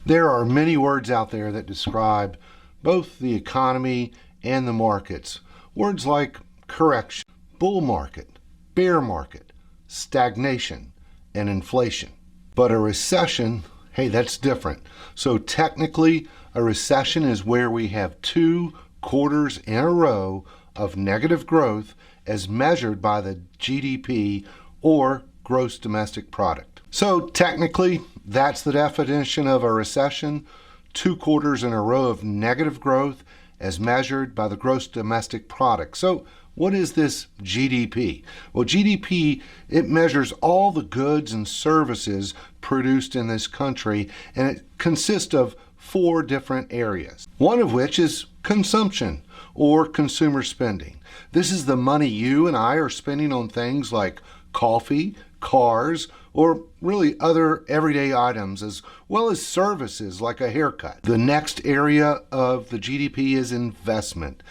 There are many words out there that describe both the economy and the markets. Words like correction, bull market, bear market, stagnation, and inflation. But a recession, hey, that's different. So technically, a recession is where we have 2 quarters in a row of negative growth as measured by the GDP or gross domestic product. So technically, that's the definition of a recession: 2 quarters in a row of negative growth as measured by the gross domestic product. So what is this GDP? Well, GDP, it measures all the goods and services produced in this country, and it consists of 4 different areas. One of which is consumption or consumer spending. This is the money you and I are spending on things like coffee, cars, or really other everyday items, as well as services like a haircut. The next area of the GDP is investment.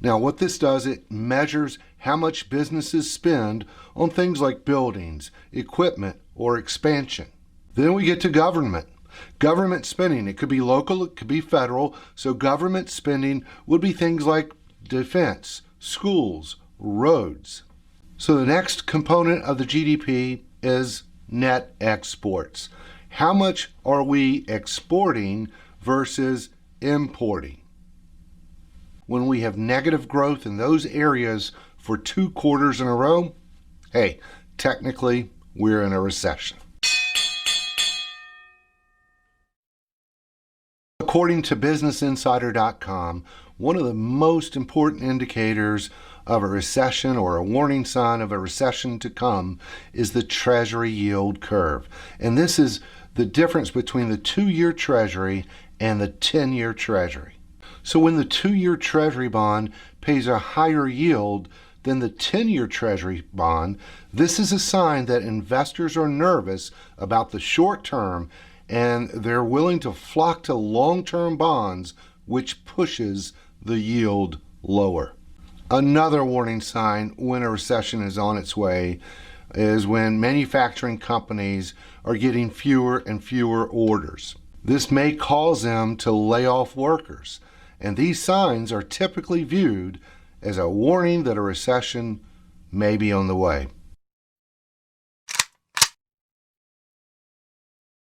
Now, what this does, it measures how much businesses spend on things like buildings, equipment, or expansion. Then we get to government. Government spending, it could be local, it could be federal. So government spending would be things like defense, schools, roads. So the next component of the GDP is net exports. How much are we exporting versus importing? When we have negative growth in those areas for 2 quarters in a row, hey, technically we're in a recession. According to BusinessInsider.com, one of the most important indicators of a recession, or a warning sign of a recession to come, is the Treasury yield curve. And this is the difference between the 2-year Treasury and the 10-year Treasury. So when the 2-year Treasury bond pays a higher yield than the 10-year Treasury bond, this is a sign that investors are nervous about the short term and they're willing to flock to long-term bonds, which pushes the yield lower. Another warning sign when a recession is on its way is when manufacturing companies are getting fewer and fewer orders. This may cause them to lay off workers, and these signs are typically viewed as a warning that a recession may be on the way.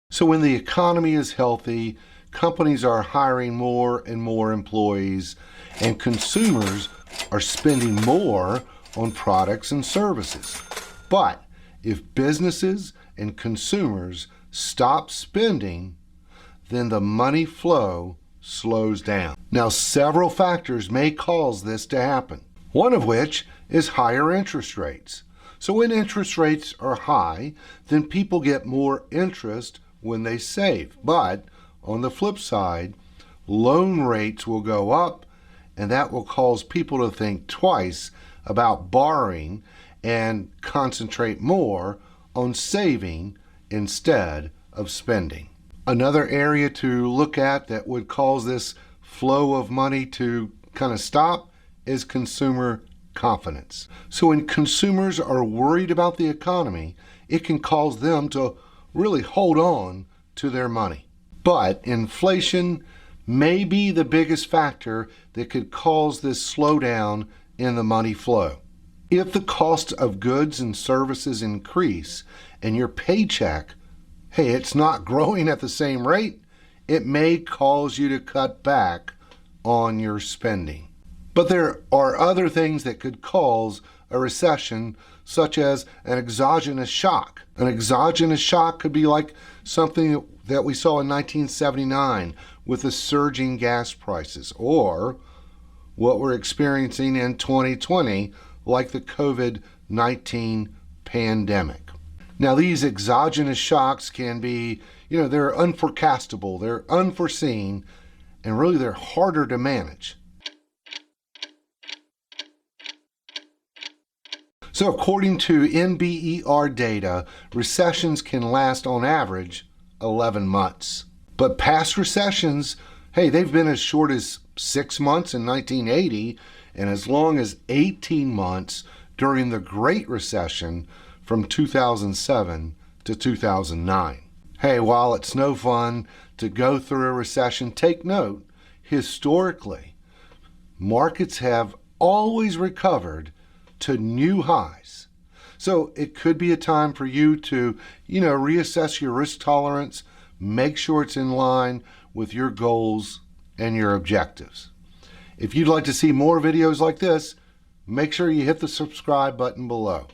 So when the economy is healthy, companies are hiring more and more employees, and consumers are spending more on products and services. But if businesses and consumers stop spending, then the money flow slows down. Now, several factors may cause this to happen, one of which is higher interest rates. So when interest rates are high, then people get more interest when they save. But on the flip side, loan rates will go up, and that will cause people to think twice about borrowing and concentrate more on saving instead of spending. Another area to look at that would cause this flow of money to kind of stop is consumer confidence. So when consumers are worried about the economy, it can cause them to really hold on to their money. But inflation may be the biggest factor that could cause this slowdown in the money flow. If the cost of goods and services increase and your paycheck, hey, it's not growing at the same rate, it may cause you to cut back on your spending. But there are other things that could cause a recession, such as an exogenous shock. An exogenous shock could be like something that we saw in 1979 with the surging gas prices, or what we're experiencing in 2020, like the COVID-19 pandemic. Now, these exogenous shocks can be, they're unforecastable, they're unforeseen, and really they're harder to manage. So according to NBER data, recessions can last on average 11 months. But past recessions, hey, they've been as short as 6 months in 1980 and as long as 18 months during the Great Recession from 2007 to 2009. Hey, while it's no fun to go through a recession, take note, historically, markets have always recovered to new highs. So it could be a time for you to, reassess your risk tolerance, make sure it's in line with your goals and your objectives. If you'd like to see more videos like this, make sure you hit the subscribe button below.